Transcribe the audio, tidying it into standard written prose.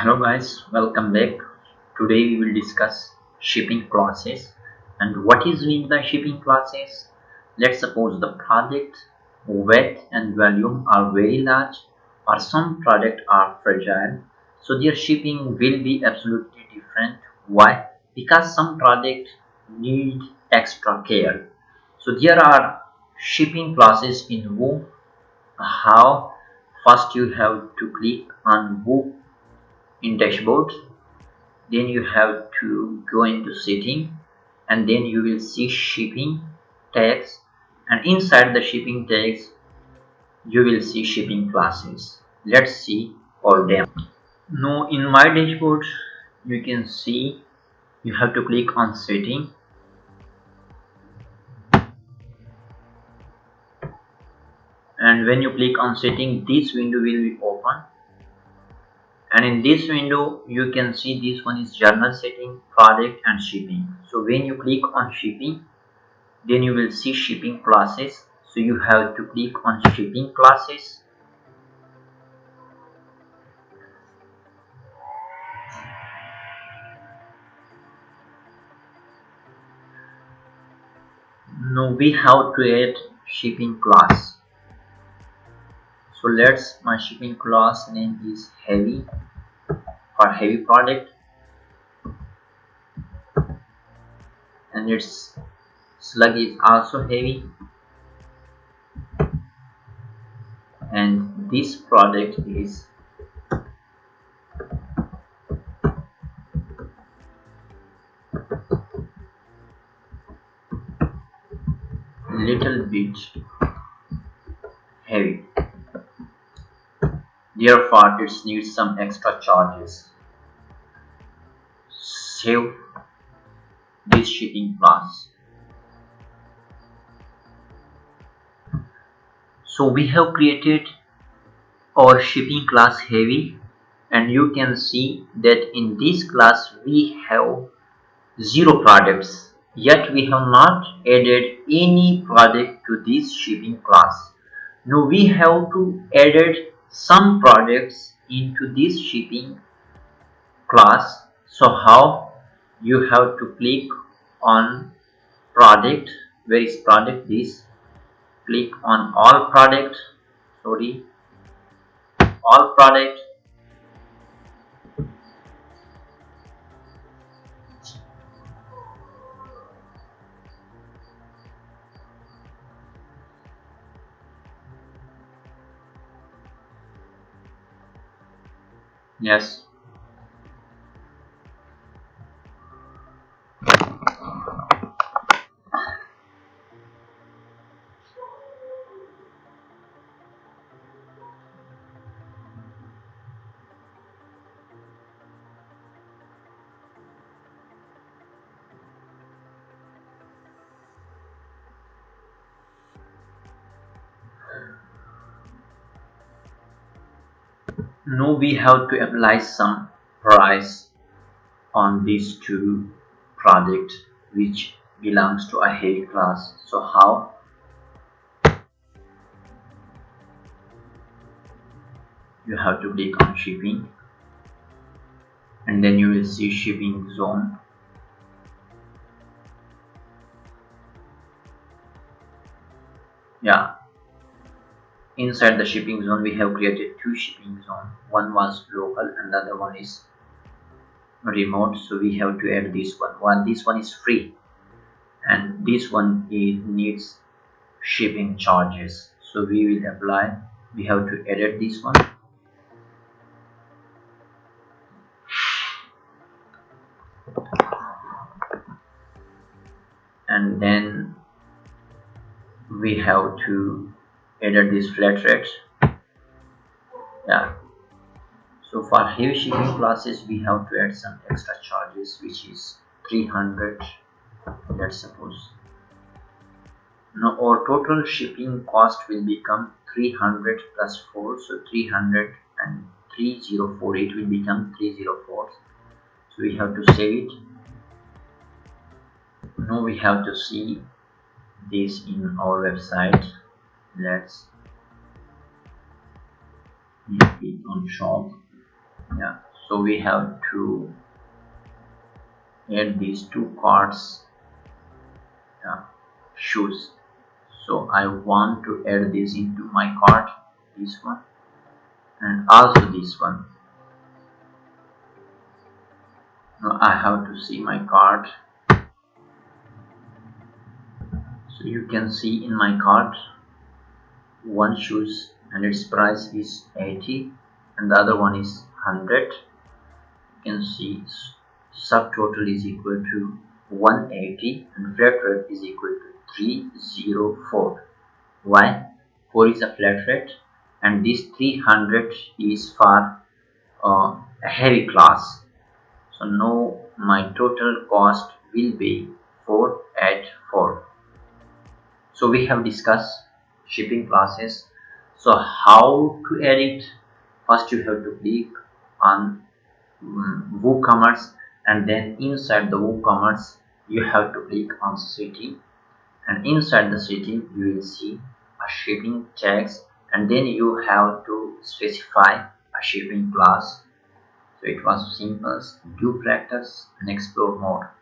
Hello guys, welcome back. Today we will discuss shipping clauses and what is meant by shipping clauses. Let's suppose the product weight and volume are very large or some product are fragile, so their shipping will be absolutely different. Why? Because some product need extra care. So there are shipping clauses in Woo. How? First you have to click on Woo in dashboard, then you have to go into setting, and then you will see shipping tags, and inside the shipping tags you will see shipping classes. Let's see all them. Now in my dashboard you can see you have to click on setting, and when you click on setting this window will be open, and in this window you can see this one is journal setting, product and shipping. So when you click on shipping, then you will see shipping classes, so you have to click on shipping classes. Now we have to add shipping class. So my shipping class name is heavy for heavy product, and its slug is also heavy, and this product is little bit heavy, therefore it needs some extra charges. Save this shipping class. So we have created our shipping class heavy, and you can see that in this class we have 0 products, yet we have not added any product to this shipping class. Now we have to add some products into this shipping class. So how? You have to click on product. Where is product? This. Click on all product. All product. Yes. Now we have to apply some price on these two products which belongs to a heavy class. So how? You have to click on shipping, and then you will see shipping zone. Yeah, inside the shipping zone we have created 2 shipping zones. One was local and the other one is remote, so we have to add this one. This one is free, and this one needs shipping charges, so we will apply. We have to edit this one, and then we have to edit this flat rate. Yeah, so for heavy shipping classes we have to add some extra charges, which is 300. Let's suppose. Now our total shipping cost will become 300 plus 4, so 300 and 3048 will become 304. So we have to save it. Now we have to see this in our website. Let's click on shop. Yeah, So we have to add these two cards, shoes. So I want to add this into my cart, this one, and also this one. Now I have to see my cart. So you can see in my cart one shoes and its price is 80 and the other one is 100. You can see subtotal is equal to 180 and flat rate is equal to 304. Why? 4 is a flat rate and this 300 is for a heavy class. So now my total cost will be 484. So we have discussed shipping classes. So how to edit? First you have to click on WooCommerce, and then inside the WooCommerce you have to click on setting, and inside the setting you will see a shipping tags, and then you have to specify a shipping class. So it was simple. Do practice and explore more.